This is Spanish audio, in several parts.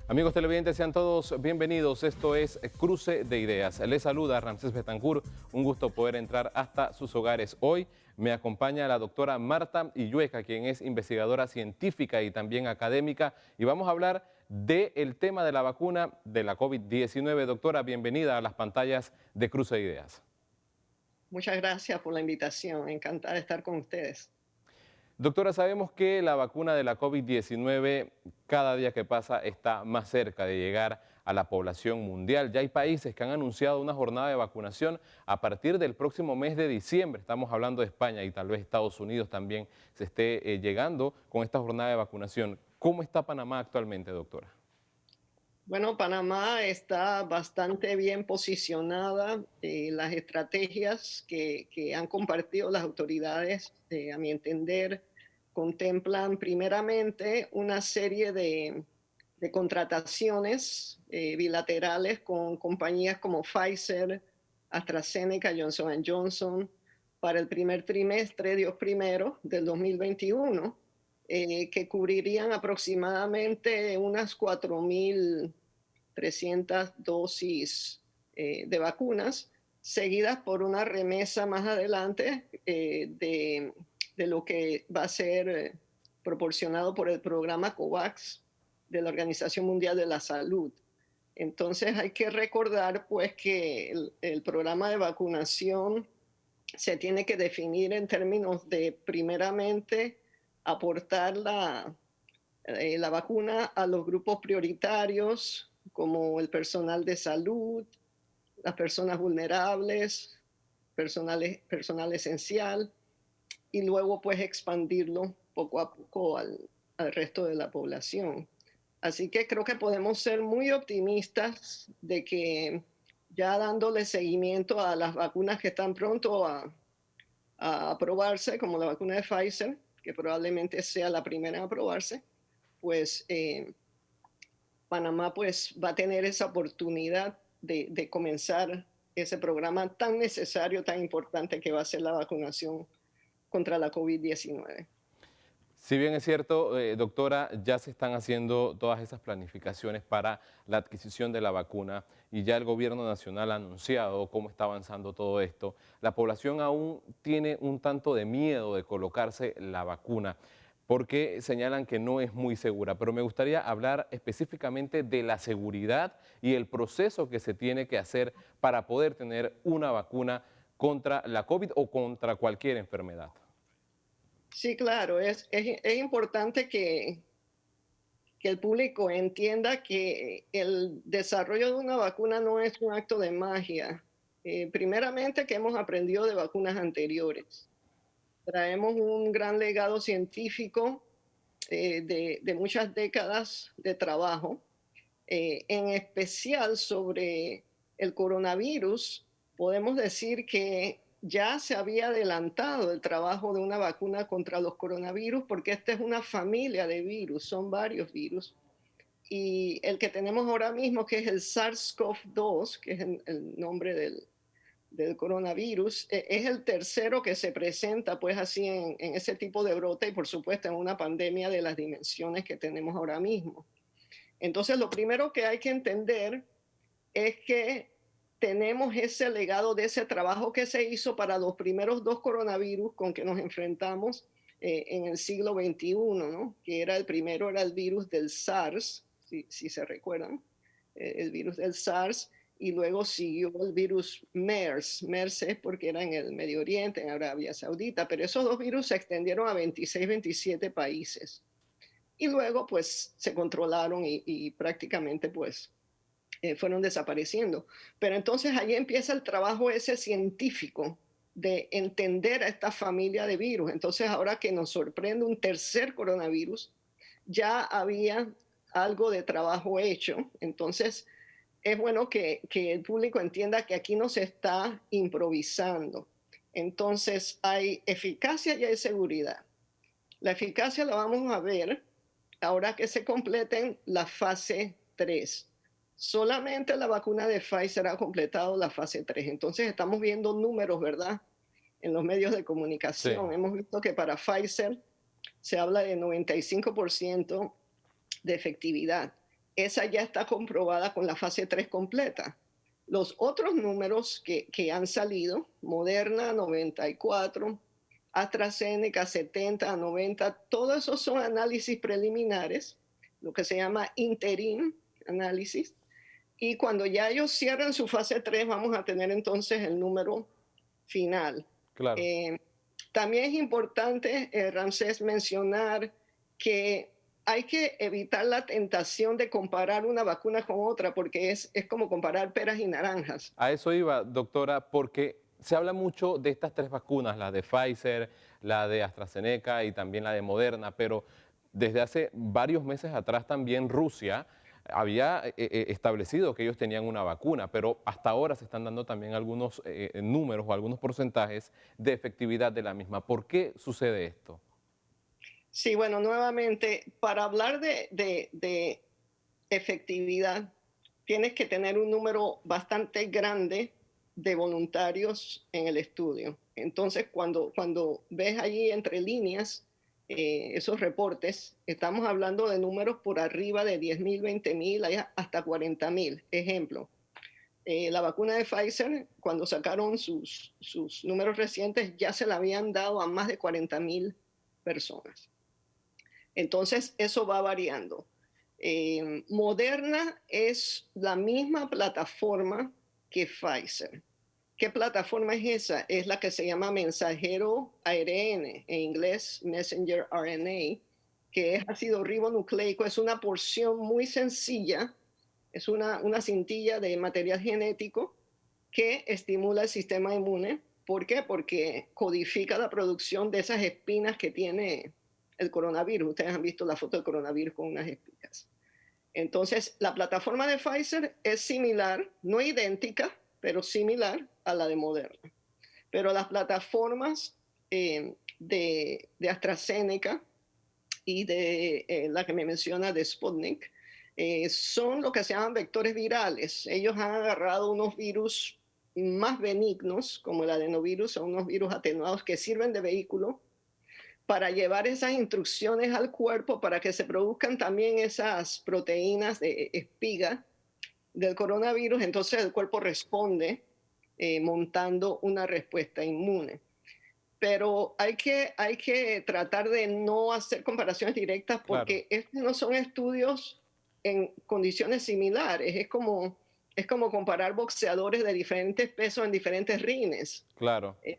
Amigos televidentes, sean todos bienvenidos. Esto es Cruce de Ideas. Les saluda Ramsés Betancourt. Un gusto poder entrar hasta sus hogares. Hoy me acompaña la doctora Marta Illueca, quien es investigadora científica y también académica. Y vamos a hablar del tema de la vacuna de la COVID-19. Doctora, bienvenida a las pantallas de Cruce de Ideas. Muchas gracias por la invitación. Encantada de estar con ustedes. Doctora, sabemos que la vacuna de la COVID-19 cada día que pasa está más cerca de llegar a la población mundial. Ya hay países que han anunciado una jornada de vacunación a partir del próximo mes de diciembre. Estamos hablando de España y tal vez Estados Unidos también se esté llegando con esta jornada de vacunación. ¿Cómo está Panamá actualmente, doctora? Bueno, Panamá está bastante bien posicionada. Las estrategias que han compartido las autoridades, a mi entender, contemplan primeramente una serie de contrataciones bilaterales con compañías como Pfizer, AstraZeneca, Johnson Johnson, para el primer trimestre, Dios primero, del 2021, que cubrirían aproximadamente unas 4.300 dosis de vacunas, seguidas por una remesa más adelante de lo que va a ser proporcionado por el programa COVAX de la Organización Mundial de la Salud. Entonces hay que recordar pues que el programa de vacunación se tiene que definir en términos de, primeramente, aportar la vacuna a los grupos prioritarios, como el personal de salud, las personas vulnerables, personal esencial, y luego pues expandirlo poco a poco al resto de la población. Así que creo que podemos ser muy optimistas de que ya dándole seguimiento a las vacunas que están pronto a aprobarse, como la vacuna de Pfizer, que probablemente sea la primera en aprobarse, pues Panamá pues va a tener esa oportunidad de comenzar ese programa tan necesario, tan importante que va a ser la vacunación contra la COVID-19. Si bien es cierto, doctora, ya se están haciendo todas esas planificaciones para la adquisición de la vacuna y ya el gobierno nacional ha anunciado cómo está avanzando todo esto, la población aún tiene un tanto de miedo de colocarse la vacuna porque señalan que no es muy segura. Pero me gustaría hablar específicamente de la seguridad y el proceso que se tiene que hacer para poder tener una vacuna contra la COVID o contra cualquier enfermedad. Sí, claro, es importante que el público entienda que el desarrollo de una vacuna no es un acto de magia. Primeramente, que hemos aprendido de vacunas anteriores. Traemos un gran legado científico de muchas décadas de trabajo, en especial sobre el coronavirus. Podemos decir que ya se había adelantado el trabajo de una vacuna contra los coronavirus porque esta es una familia de virus, son varios virus. Y el que tenemos ahora mismo, que es el SARS-CoV-2, que es el nombre del coronavirus, es el tercero que se presenta pues así en ese tipo de brote y por supuesto en una pandemia de las dimensiones que tenemos ahora mismo. Entonces lo primero que hay que entender es que tenemos ese legado de ese trabajo que se hizo para los primeros dos coronavirus con que nos enfrentamos en el siglo XXI, ¿no? Que era el primero, era el virus del SARS, si se recuerdan, el virus del SARS, y luego siguió el virus MERS. MERS es porque era en el Medio Oriente, en Arabia Saudita, pero esos dos virus se extendieron a 26, 27 países. Y luego pues se controlaron y prácticamente pues fueron desapareciendo. Pero entonces ahí empieza el trabajo ese científico de entender a esta familia de virus. Entonces ahora que nos sorprende un tercer coronavirus, ya había algo de trabajo hecho. Entonces es bueno que el público entienda que aquí no se está improvisando. Entonces hay eficacia y hay seguridad. La eficacia la vamos a ver ahora que se completen la fase 3. Solamente la vacuna de Pfizer ha completado la fase 3. Entonces estamos viendo números, ¿verdad? En los medios de Sí. comunicación. Hemos visto que para Pfizer se habla de 95% de efectividad. esa ya está comprobada con la fase 3 completa. Los otros números que han salido, Moderna 94, AstraZeneca 70 a 90, todos esos son análisis preliminares, lo que se llama interim análisis, y cuando ya ellos cierren su fase 3 vamos a tener entonces el número final. Claro. Eh, También es importante, Ramsés, mencionar que hay que evitar la tentación de comparar una vacuna con otra, porque es como comparar peras y naranjas. A eso iba, doctora, porque se habla mucho de estas tres vacunas, la de Pfizer, la de AstraZeneca y también la de Moderna, pero desde hace varios meses atrás también Rusia había establecido que ellos tenían una vacuna, pero hasta ahora se están dando también algunos números o algunos porcentajes de efectividad de la misma. ¿Por qué sucede esto? Sí, bueno, nuevamente, para hablar de efectividad, tienes que tener un número bastante grande de voluntarios en el estudio. Entonces, cuando ves allí entre líneas esos reportes, estamos hablando de números por arriba de 10.000, 20.000, hasta 40.000. Ejemplo, la vacuna de Pfizer, cuando sacaron sus números recientes, ya se la habían dado a más de 40.000 personas. Entonces, eso va variando. Moderna es la misma plataforma que Pfizer. ¿Qué plataforma es esa? Es la que se llama mensajero ARN, en inglés Messenger RNA, que es ácido ribonucleico. Es una porción muy sencilla, es una cintilla de material genético que estimula el sistema inmune. ¿Por qué? Porque codifica la producción de esas espinas que tiene el coronavirus. Ustedes han visto la foto del coronavirus con unas espinas. Entonces, la plataforma de Pfizer es similar, no idéntica, pero similar a la de Moderna. Pero las plataformas de AstraZeneca y de la que me menciona de Sputnik son lo que se llaman vectores virales. Ellos han agarrado unos virus más benignos, como el adenovirus, o unos virus atenuados que sirven de vehículo para llevar esas instrucciones al cuerpo para que se produzcan también esas proteínas de espiga del coronavirus, entonces el cuerpo responde montando una respuesta inmune. Pero hay que tratar de no hacer comparaciones directas Claro, porque estos no son estudios en condiciones similares. Es como comparar boxeadores de diferentes pesos en diferentes rines. claro. Eh,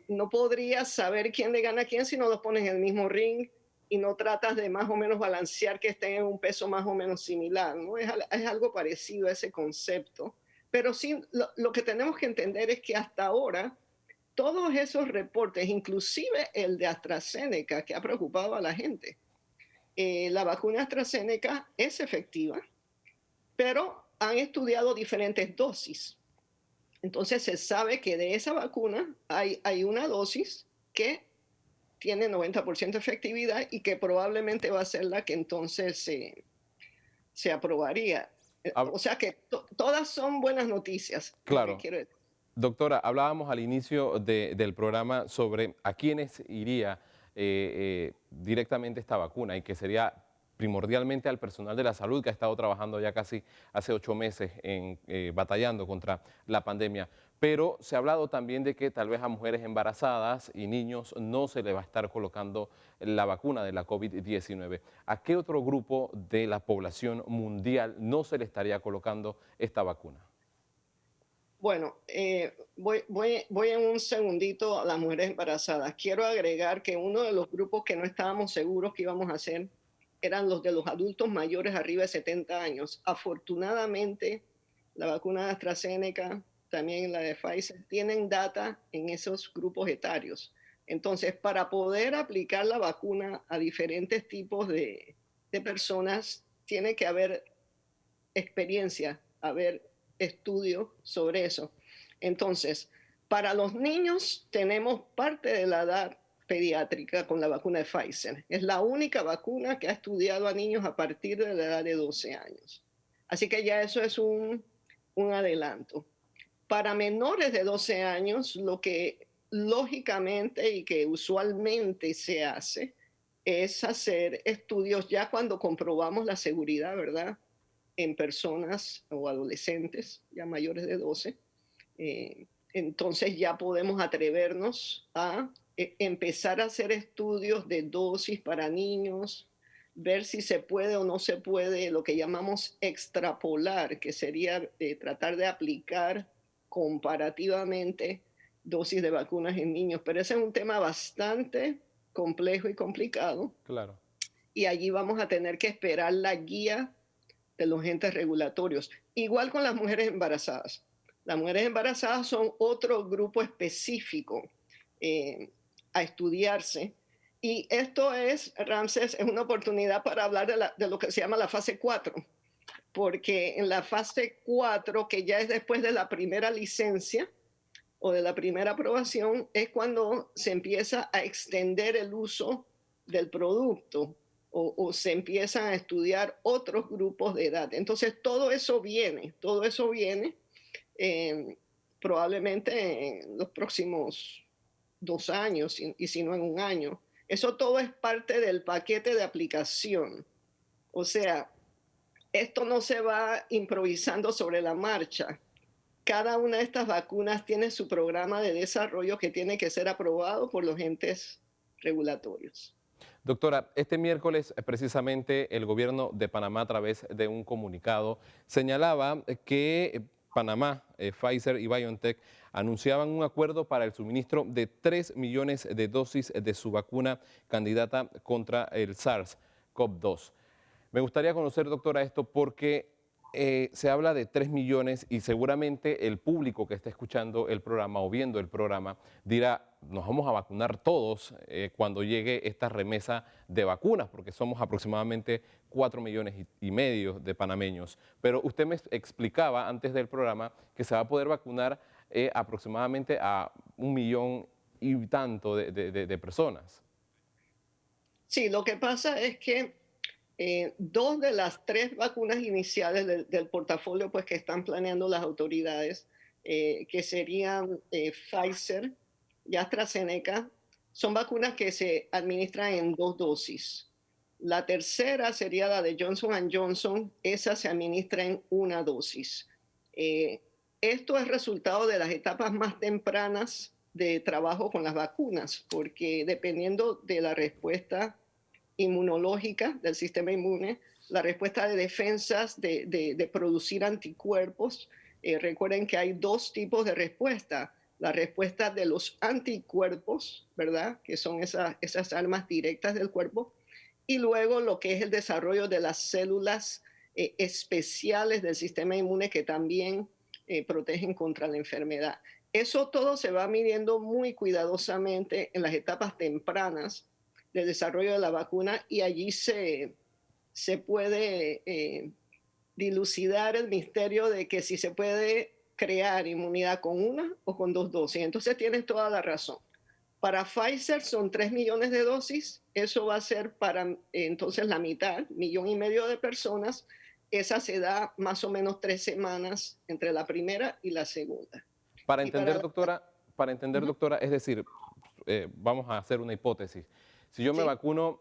no podrías saber quién le gana a quién si no los pones en el mismo ring y no tratas de más o menos balancear que estén en un peso más o menos similar, ¿no? Es algo parecido a ese concepto. Pero sí, lo que tenemos que entender es que hasta ahora todos esos reportes, inclusive el de AstraZeneca, que ha preocupado a la gente, la vacuna AstraZeneca es efectiva, pero han estudiado diferentes dosis. Entonces se sabe que de esa vacuna hay una dosis que tiene 90% efectividad y que probablemente va a ser la que entonces se aprobaría. Hab- O sea que todas son buenas noticias, lo que claro. quiero decir. Doctora, hablábamos al inicio del programa sobre a quiénes iría directamente esta vacuna y que sería primordialmente al personal de la salud que ha estado trabajando ya casi hace 8 meses batallando contra la pandemia. Pero se ha hablado también de que tal vez a mujeres embarazadas y niños no se le va a estar colocando la vacuna de la COVID-19. ¿A qué otro grupo de la población mundial no se le estaría colocando esta vacuna? Bueno, voy en un segundito a las mujeres embarazadas. Quiero agregar que uno de los grupos que no estábamos seguros que íbamos a hacer eran los de los adultos mayores arriba de 70 años. Afortunadamente, la vacuna de AstraZeneca, también la de Pfizer, tienen data en esos grupos etarios. Entonces, para poder aplicar la vacuna a diferentes tipos de personas, tiene que haber experiencia, haber estudio sobre eso. Entonces, para los niños tenemos parte de la edad pediátrica con la vacuna de Pfizer. Es la única vacuna que ha estudiado a niños a partir de la edad de 12 años. Así que ya eso es un adelanto. Para menores de 12 años, lo que lógicamente y que usualmente se hace es hacer estudios ya cuando comprobamos la seguridad, ¿verdad? en personas o adolescentes ya mayores de 12. Entonces ya podemos atrevernos a empezar a hacer estudios de dosis para niños, ver si se puede o no se puede, lo que llamamos extrapolar, que sería tratar de aplicar comparativamente dosis de vacunas en niños. Pero ese es un tema bastante complejo y complicado, Claro. y allí vamos a tener que esperar la guía de los entes regulatorios. Igual con las mujeres embarazadas. Las mujeres embarazadas son otro grupo específico eh, a estudiarse. Y esto es, Ramses, es una oportunidad para hablar de lo que se llama la fase 4, porque en la fase 4, que ya es después de la primera licencia o de la primera aprobación, es cuando se empieza a extender el uso del producto o se empiezan a estudiar otros grupos de edad. Entonces, todo eso viene eh, probablemente en los próximos 2 años y si no en un año. Eso todo es parte del paquete de aplicación. O sea, esto no se va improvisando sobre la marcha. Cada una de estas vacunas tiene su programa de desarrollo que tiene que ser aprobado por los entes regulatorios. Doctora, este miércoles precisamente el gobierno de Panamá a través de un comunicado señalaba que Panamá, Pfizer y BioNTech anunciaban un acuerdo para el suministro de 3 millones de dosis de su vacuna candidata contra el SARS-CoV-2. Me gustaría conocer, doctora, esto porque se habla de 3 millones y seguramente el público que está escuchando el programa o viendo el programa dirá, nos vamos a vacunar todos cuando llegue esta remesa de vacunas, porque somos aproximadamente 4 millones y medio de panameños. Pero usted me explicaba antes del programa que se va a poder vacunar aproximadamente a 1 millón y tanto de personas. Sí, lo que pasa es que dos de las tres vacunas iniciales del portafolio pues, que están planeando las autoridades, que serían Pfizer y AstraZeneca, son vacunas que se administran en 2 dosis. La tercera sería la de Johnson Johnson, esa se administra en 1 dosis. Eh, Esto es resultado de las etapas más tempranas de trabajo con las vacunas, porque dependiendo de la respuesta inmunológica del sistema inmune, la respuesta de defensas de producir anticuerpos. Recuerden que hay dos tipos de respuesta. La respuesta de los anticuerpos, ¿verdad? Que son esas armas directas del cuerpo. Y luego lo que es el desarrollo de las células especiales del sistema inmune que también protegen contra la enfermedad. Eso todo se va midiendo muy cuidadosamente en las etapas tempranas del desarrollo de la vacuna y allí se puede dilucidar el misterio de que si se puede crear inmunidad con una o con 2 dosis. Entonces tienes toda la razón. Para Pfizer son 3 millones de dosis, eso va a ser para entonces la mitad, 1,5 millones de personas. Esa se da más o menos 3 semanas entre la primera y la segunda. Para Y para entender, la... doctora, Ujú, es decir, vamos a hacer una hipótesis. Si yo me sí, vacuno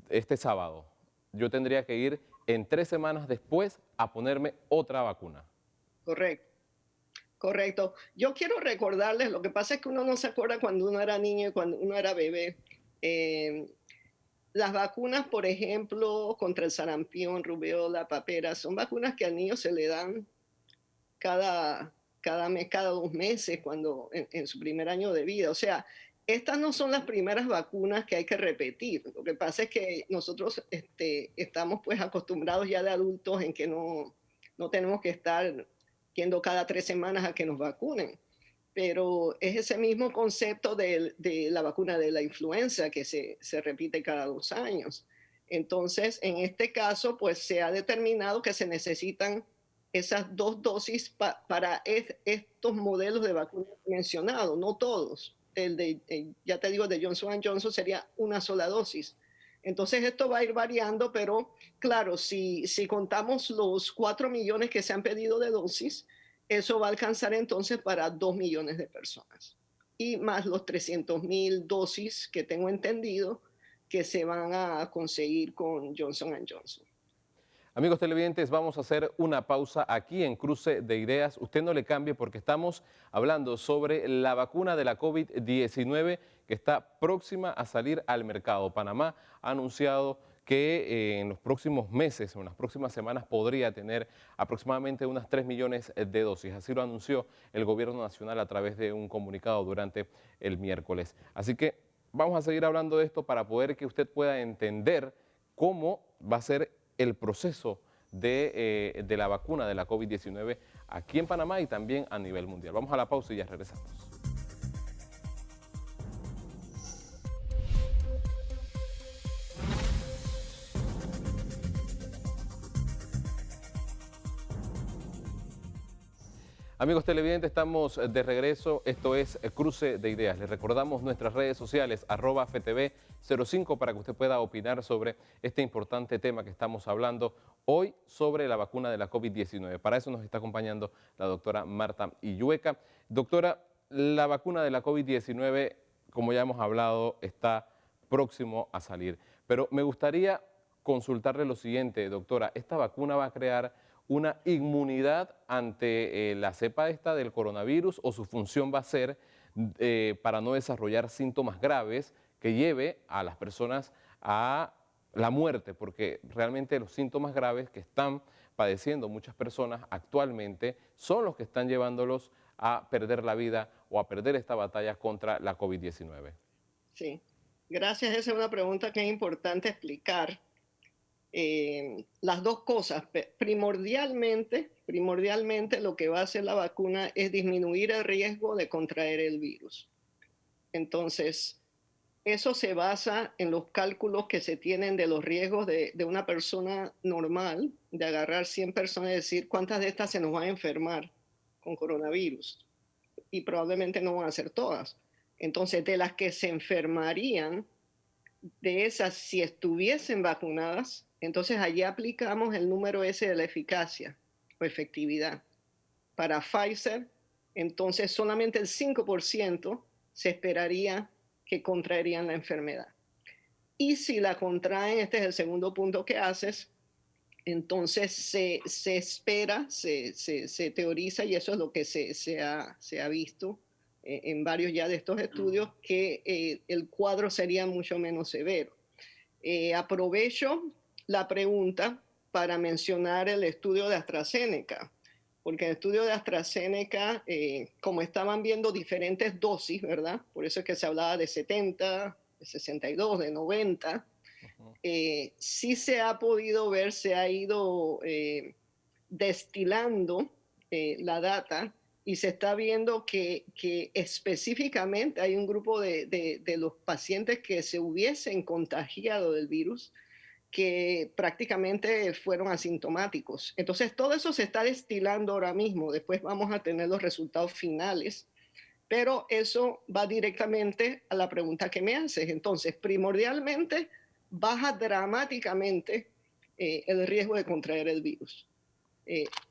este sábado, yo tendría que ir en 3 semanas después a ponerme otra vacuna. correcto. Correcto. Yo quiero recordarles, lo que pasa es que uno no se acuerda cuando uno era niño y cuando uno era bebé. Eh, las vacunas, por ejemplo, contra el sarampión, rubiola, papera, son vacunas que al niño se le dan cada mes, cada 2 meses, cuando en su primer año de vida. O sea, estas no son las primeras vacunas que hay que repetir. Lo que pasa es que nosotros estamos pues acostumbrados ya de adultos en que no tenemos que estar yendo cada 3 semanas a que nos vacunen. Pero es ese mismo concepto de la vacuna de la influenza que se repite cada 2 años. Entonces, en este caso, pues se ha determinado que se necesitan esas 2 dosis para estos modelos de vacunas mencionados, no todos. Ya te digo, de Johnson Johnson sería una sola dosis. Entonces esto va a ir variando, pero claro, si contamos los 4 millones que se han pedido de dosis, eso va a alcanzar entonces para 2 millones de personas. Y más los 300,000 dosis que tengo entendido que se van a conseguir con Johnson Johnson. Amigos televidentes, vamos a hacer una pausa aquí en Cruce de Ideas. Usted no le cambie porque estamos hablando sobre la vacuna de la COVID-19 que está próxima a salir al mercado. Panamá ha anunciado que en los próximos meses, en las próximas semanas, podría tener aproximadamente unas 3 millones de dosis. Así lo anunció el gobierno nacional a través de un comunicado durante el miércoles. Así que vamos a seguir hablando de esto para poder que usted pueda entender cómo va a ser el proceso de la vacuna de la COVID-19 aquí en Panamá y también a nivel mundial. Vamos a la pausa y ya regresamos. Amigos televidentes, estamos de regreso. Esto es Cruce de Ideas. Les recordamos nuestras redes sociales, @FTV05, para que usted pueda opinar sobre este importante tema que estamos hablando hoy sobre la vacuna de la COVID-19. Para eso nos está acompañando la doctora Marta Illueca. Doctora, la vacuna de la COVID-19, como ya hemos hablado, está próximo a salir. Pero me gustaría consultarle lo siguiente, doctora. ¿Esta vacuna va a crear una inmunidad ante la cepa esta del coronavirus o su función va a ser para no desarrollar síntomas graves que lleve a las personas a la muerte? Porque realmente los síntomas graves que están padeciendo muchas personas actualmente son los que están llevándolos a perder la vida o a perder esta batalla contra la COVID-19. Sí, gracias. Esa es una pregunta que es importante explicar. Las dos cosas. Primordialmente lo que va a hacer la vacuna es disminuir el riesgo de contraer el virus. Entonces, eso se basa en los cálculos que se tienen de los riesgos de una persona normal, de agarrar 100 personas y decir cuántas de estas se nos van a enfermar con coronavirus. Y probablemente no van a ser todas. Entonces, de las que se enfermarían, de esas, si estuviesen vacunadas, entonces allí aplicamos el número ese de la eficacia o efectividad. Para Pfizer, entonces solamente el 5% se esperaría que contraerían la enfermedad. Y si la contraen, este es el segundo punto que haces, entonces se espera, se teoriza, y eso es lo que se ha visto en varios ya de estos estudios, que el cuadro sería mucho menos severo. Aprovecho la pregunta para mencionar el estudio de AstraZeneca, porque el estudio de AstraZeneca, como estaban viendo diferentes dosis, ¿verdad? Por eso es que se hablaba de 70, de 62, de 90. Sí se ha podido ver, se ha ido destilando la data y se está viendo que específicamente hay un grupo de los pacientes que se hubiesen contagiado del virus que prácticamente fueron asintomáticos. Entonces, todo eso se está destilando ahora mismo. Después vamos a tener los resultados finales, pero eso va directamente a la pregunta que me haces. Entonces, primordialmente, baja dramáticamente el riesgo de contraer el virus.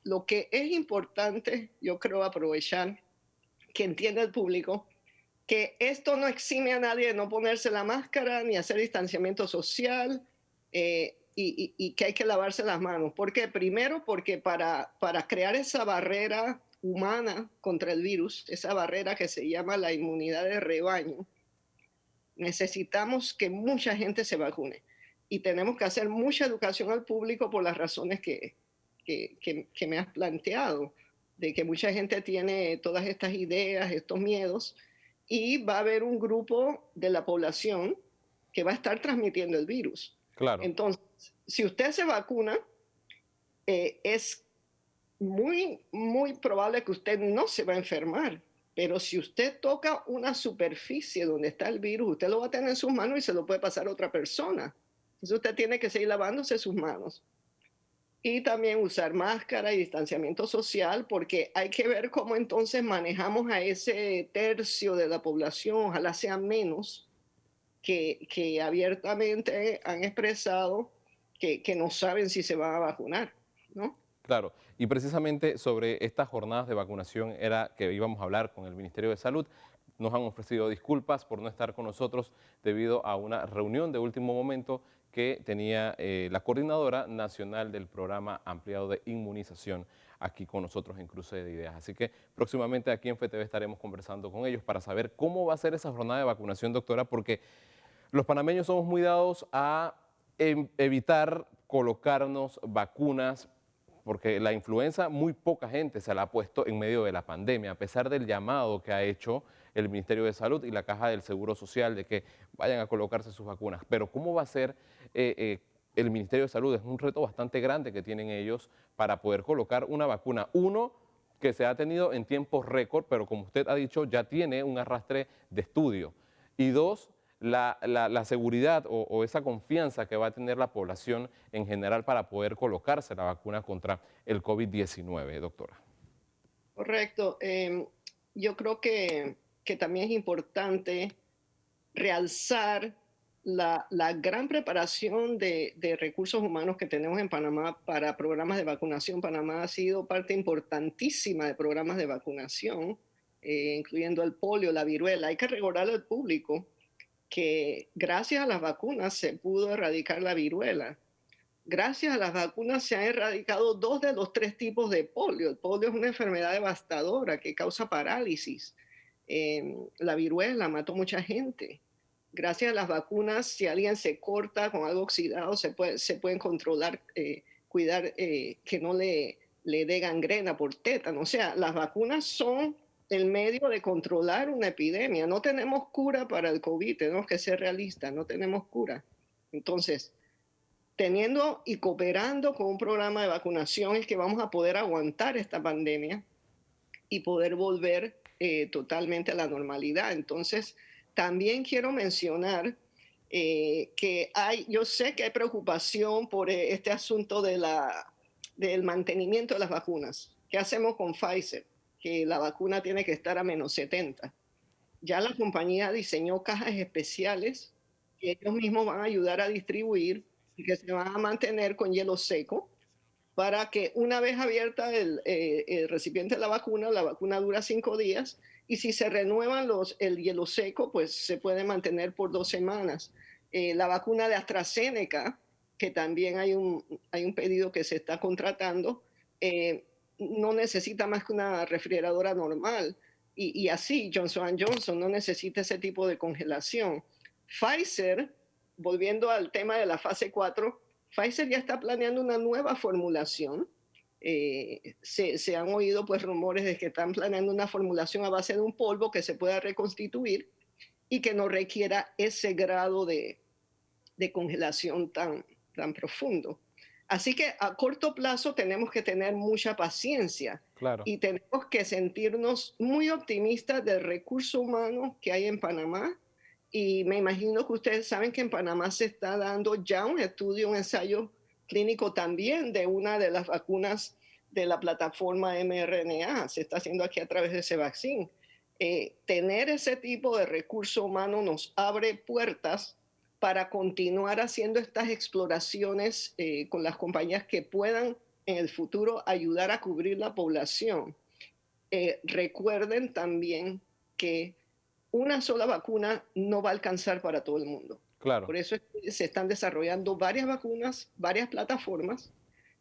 Lo que es importante, yo creo, aprovechar que entienda el público que esto no exime a nadie de no ponerse la máscara ni hacer distanciamiento social, y que hay que lavarse las manos. ¿Por qué? Primero, porque para crear esa barrera humana contra el virus, esa barrera que se llama la inmunidad de rebaño, necesitamos que mucha gente se vacune. Y tenemos que hacer mucha educación al público por las razones que me has planteado, de que mucha gente tiene todas estas ideas, estos miedos, y va a haber un grupo de la población que va a estar transmitiendo el virus. Claro. Entonces, si usted se vacuna, es muy probable que usted no se va a enfermar. Pero si usted toca una superficie donde está el virus, usted lo va a tener en sus manos y se lo puede pasar a otra persona. Entonces usted tiene que seguir lavándose sus manos. Y también usar máscara y distanciamiento social, porque hay que ver cómo entonces manejamos a ese tercio de la población, ojalá sea menos, que abiertamente han expresado que no saben si se van a vacunar, ¿no? Claro, y precisamente sobre estas jornadas de vacunación era que íbamos a hablar con el Ministerio de Salud. nos han ofrecido disculpas por no estar con nosotros debido a una reunión de último momento que tenía la coordinadora nacional del programa ampliado de inmunización aquí con nosotros en Cruce de Ideas. Así que próximamente aquí en FTV estaremos conversando con ellos para saber cómo va a ser esa jornada de vacunación, doctora, porque los panameños somos muy dados a evitar colocarnos vacunas porque la influenza muy poca gente se la ha puesto en medio de la pandemia, a pesar del llamado que ha hecho el Ministerio de Salud y la Caja del Seguro Social de que vayan a colocarse sus vacunas. Pero ¿cómo va a ser el Ministerio de Salud? Es un reto bastante grande que tienen ellos para poder colocar una vacuna. Uno, que se ha tenido en tiempos récord, pero como usted ha dicho, ya tiene un arrastre de estudio. Y dos, la seguridad o esa confianza que va a tener la población en general para poder colocarse la vacuna contra el COVID-19, doctora. Correcto. Yo creo que también es importante realzar la gran preparación de recursos humanos que tenemos en Panamá para programas de vacunación. Panamá ha sido parte importantísima de programas de vacunación, incluyendo el polio, la viruela. Hay que recordarle al público que gracias a las vacunas se pudo erradicar la viruela. Gracias a las vacunas se han erradicado dos de los tres tipos de polio. El polio es una enfermedad devastadora que causa parálisis. La viruela mató mucha gente. Gracias a las vacunas, si alguien se corta con algo oxidado, se pueden controlar, cuidar que no le dé gangrena por tétano. O sea, las vacunas son el medio de controlar una epidemia. No tenemos cura para el COVID, tenemos que ser realistas, no tenemos cura. Entonces, teniendo y cooperando con un programa de vacunación es que vamos a poder aguantar esta pandemia y poder volver totalmente a la normalidad. Entonces, también quiero mencionar yo sé que hay preocupación por este asunto del mantenimiento de las vacunas. ¿Qué hacemos con Pfizer? Que la vacuna tiene que estar a -70. Ya la compañía diseñó cajas especiales que ellos mismos van a ayudar a distribuir y que se van a mantener con hielo seco para que una vez abierta el recipiente de la vacuna dura 5 días y si se renuevan el hielo seco, pues se puede mantener por 2 semanas. La vacuna de AstraZeneca, que también hay un pedido que se está contratando, no necesita más que una refrigeradora normal. Y así, Johnson no necesita ese tipo de congelación. Pfizer, volviendo al tema de la fase 4, Pfizer ya está planeando una nueva formulación. Se han oído pues rumores de que están planeando una formulación a base de un polvo que se pueda reconstituir y que no requiera ese grado de congelación tan profundo. Así que a corto plazo tenemos que tener mucha paciencia Claro. y tenemos que sentirnos muy optimistas del recurso humano que hay en Panamá. Y me imagino que ustedes saben que en Panamá se está dando ya un estudio, un ensayo clínico también de una de las vacunas de la plataforma mRNA. Se está haciendo aquí a través de ese vaccine. Tener ese tipo de recurso humano nos abre puertas para continuar haciendo estas exploraciones con las compañías que puedan en el futuro ayudar a cubrir la población. Recuerden también que una sola vacuna no va a alcanzar para todo el mundo. Claro. Por eso es que se están desarrollando varias vacunas, varias plataformas.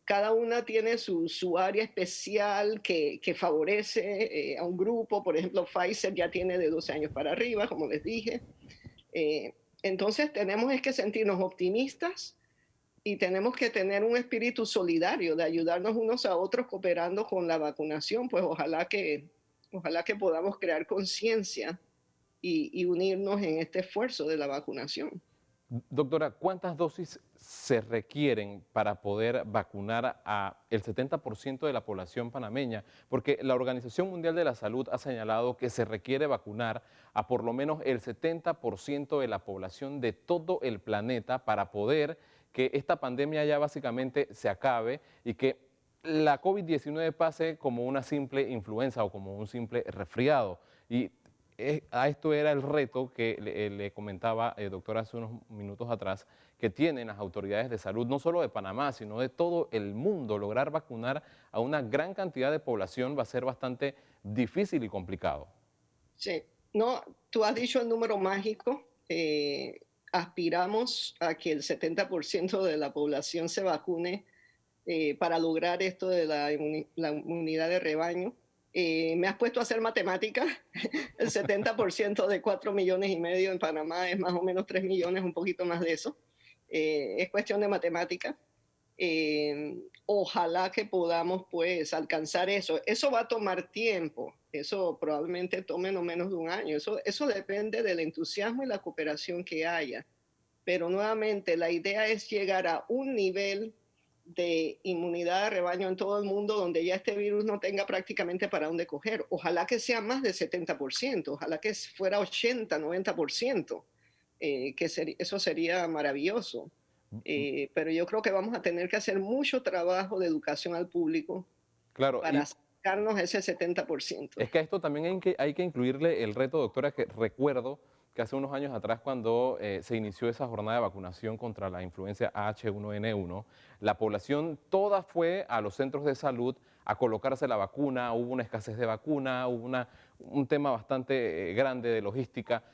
Cada una tiene su área especial que favorece a un grupo. Por ejemplo, Pfizer ya tiene de 12 años para arriba, como les dije. Entonces tenemos es que sentirnos optimistas y tenemos que tener un espíritu solidario de ayudarnos unos a otros cooperando con la vacunación. Pues ojalá que podamos crear conciencia y unirnos en este esfuerzo de la vacunación. Doctora, ¿cuántas dosis se requieren para poder vacunar a el 70% de la población panameña? Porque la Organización Mundial de la Salud ha señalado que se requiere vacunar a por lo menos el 70% de la población de todo el planeta para poder que esta pandemia ya básicamente se acabe y que la COVID-19 pase como una simple influenza o como un simple resfriado. Y a esto era el reto que le comentaba, doctor, hace unos minutos atrás, que tienen las autoridades de salud, no solo de Panamá, sino de todo el mundo. Lograr vacunar a una gran cantidad de población va a ser bastante difícil y complicado. Sí, No, tú has dicho el número mágico. Aspiramos a que el 70% de la población se vacune para lograr esto de la inmunidad de rebaño. Me has puesto a hacer matemáticas. El 70% de 4,5 millones en Panamá es más o menos 3 millones, un poquito más de eso. Es cuestión de matemática. Ojalá que podamos pues alcanzar eso. Eso va a tomar tiempo, eso probablemente tome no menos de un año, eso depende del entusiasmo y la cooperación que haya. Pero nuevamente la idea es llegar a un nivel de inmunidad de rebaño en todo el mundo donde ya este virus no tenga prácticamente para dónde coger. Ojalá que sea más del 70%, ojalá que fuera 80, 90%, eso sería maravilloso. Pero yo creo que vamos a tener que hacer mucho trabajo de educación al público Claro, para y acercarnos a ese 70%. es que a esto también hay que incluirle el reto, doctora, que recuerdo que hace unos años atrás, cuando se inició esa jornada de vacunación contra la influencia H1N1, la población toda fue a los centros de salud a colocarse la vacuna, hubo una escasez de vacuna, hubo un tema bastante grande de logística,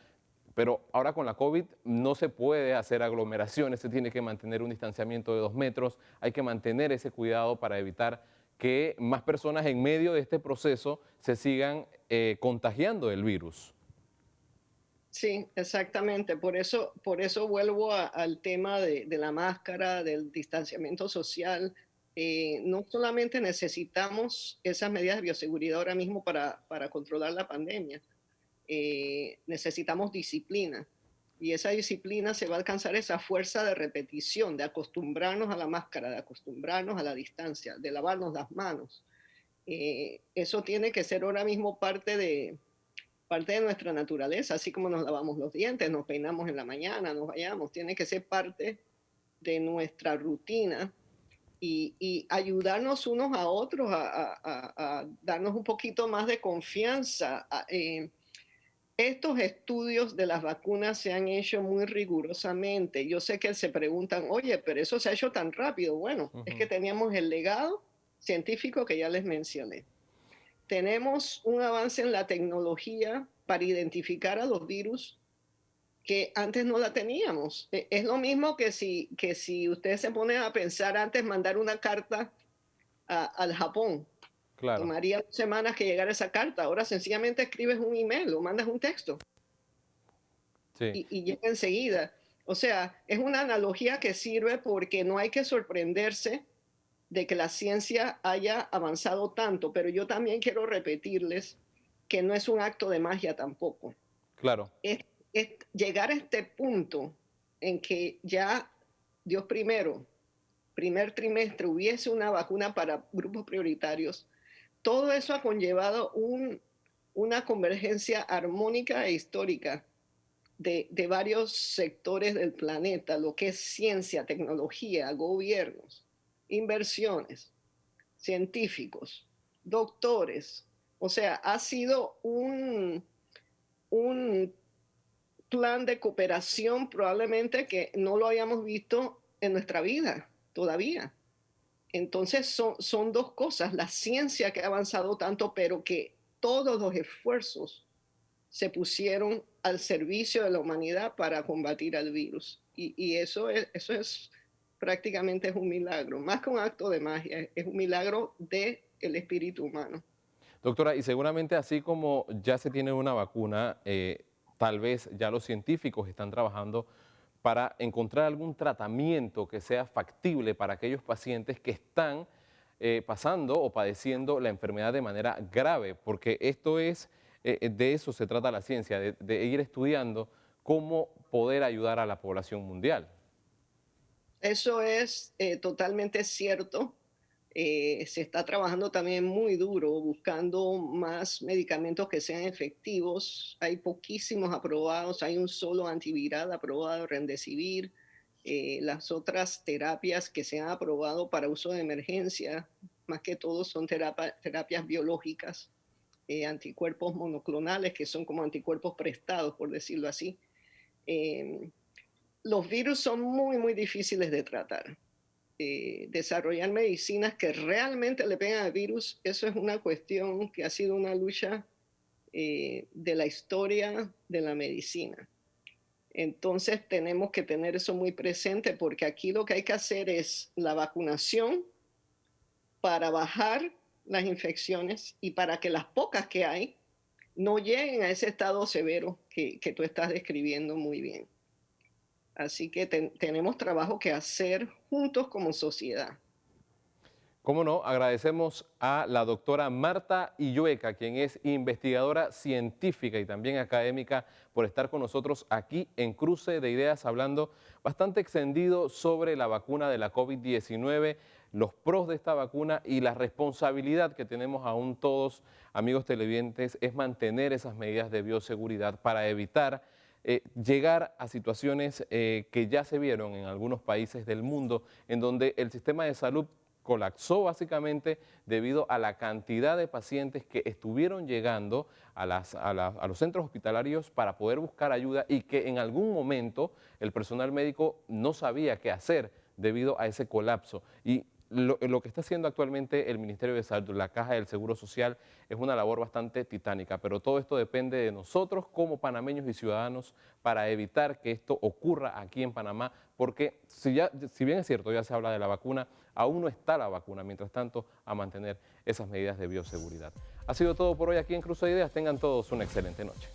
pero ahora con la COVID no se puede hacer aglomeraciones, se tiene que mantener un distanciamiento de 2 metros, hay que mantener ese cuidado para evitar que más personas en medio de este proceso se sigan contagiando del virus. Sí, exactamente. Por eso vuelvo al tema de la máscara, del distanciamiento social. No solamente necesitamos esas medidas de bioseguridad ahora mismo para controlar la pandemia, necesitamos disciplina. Y esa disciplina se va a alcanzar esa fuerza de repetición, de acostumbrarnos a la máscara, de acostumbrarnos a la distancia, de lavarnos las manos. Eso tiene que ser ahora mismo parte de nuestra naturaleza, así como nos lavamos los dientes, nos peinamos en la mañana, nos vayamos, tiene que ser parte de nuestra rutina y ayudarnos unos a otros a darnos un poquito más de confianza. Estos estudios de las vacunas se han hecho muy rigurosamente. Yo sé que se preguntan, oye, pero eso se ha hecho tan rápido. Bueno, es que Ujú. teníamos el legado científico que ya les mencioné. Tenemos un avance en la tecnología para identificar a los virus que antes no la teníamos. Es lo mismo que si usted se pone a pensar antes mandar una carta al Japón. Claro, Tomaría semanas que llegara esa carta. Ahora sencillamente escribes un email o mandas un texto sí, y llega enseguida. O sea, es una analogía que sirve porque no hay que sorprenderse de que la ciencia haya avanzado tanto, pero yo también quiero repetirles que no es un acto de magia tampoco. claro. Es, es llegar a este punto en que ya Dios primero, primer trimestre, hubiese una vacuna para grupos prioritarios. Todo eso ha conllevado una convergencia armónica e histórica de varios sectores del planeta, lo que es ciencia, tecnología, gobiernos, inversiones, científicos, doctores. O sea, ha sido un plan de cooperación probablemente que no lo hayamos visto en nuestra vida todavía. Entonces son dos cosas, la ciencia que ha avanzado tanto, pero que todos los esfuerzos se pusieron al servicio de la humanidad para combatir al virus. Y eso es prácticamente es un milagro, más que un acto de magia, es un milagro del espíritu humano. Doctora, y seguramente así como ya se tiene una vacuna, tal vez ya los científicos están trabajando para encontrar algún tratamiento que sea factible para aquellos pacientes que están pasando o padeciendo la enfermedad de manera grave, porque esto es, de eso se trata la ciencia, de ir estudiando cómo poder ayudar a la población mundial. Eso es totalmente cierto. Se está trabajando también muy duro buscando más medicamentos que sean efectivos. Hay poquísimos aprobados, hay un solo antiviral aprobado, Remdesivir. Las otras terapias que se han aprobado para uso de emergencia, más que todo son terapias biológicas, anticuerpos monoclonales, que son como anticuerpos prestados, por decirlo así. Eh, los virus son muy, muy difíciles de tratar. Desarrollar medicinas que realmente le pegan al virus, eso es una cuestión que ha sido una lucha de la historia de la medicina. Entonces tenemos que tener eso muy presente porque aquí lo que hay que hacer es la vacunación para bajar las infecciones y para que las pocas que hay no lleguen a ese estado severo que tú estás describiendo muy bien. Así que tenemos trabajo que hacer juntos como sociedad. Cómo no, agradecemos a la doctora Marta Illueca, quien es investigadora científica y también académica, por estar con nosotros aquí en Cruce de Ideas, hablando bastante extendido sobre la vacuna de la COVID-19, los pros de esta vacuna y la responsabilidad que tenemos aún todos, amigos televidentes, es mantener esas medidas de bioseguridad para evitar llegar a situaciones que ya se vieron en algunos países del mundo, en donde el sistema de salud colapsó básicamente debido a la cantidad de pacientes que estuvieron llegando a los centros hospitalarios para poder buscar ayuda y que en algún momento el personal médico no sabía qué hacer debido a ese colapso. Y lo que está haciendo actualmente el Ministerio de Salud, la Caja del Seguro Social, es una labor bastante titánica, pero todo esto depende de nosotros como panameños y ciudadanos para evitar que esto ocurra aquí en Panamá, porque si bien es cierto, ya se habla de la vacuna, aún no está la vacuna, mientras tanto, a mantener esas medidas de bioseguridad. Ha sido todo por hoy aquí en Cruce de Ideas. Tengan todos una excelente noche.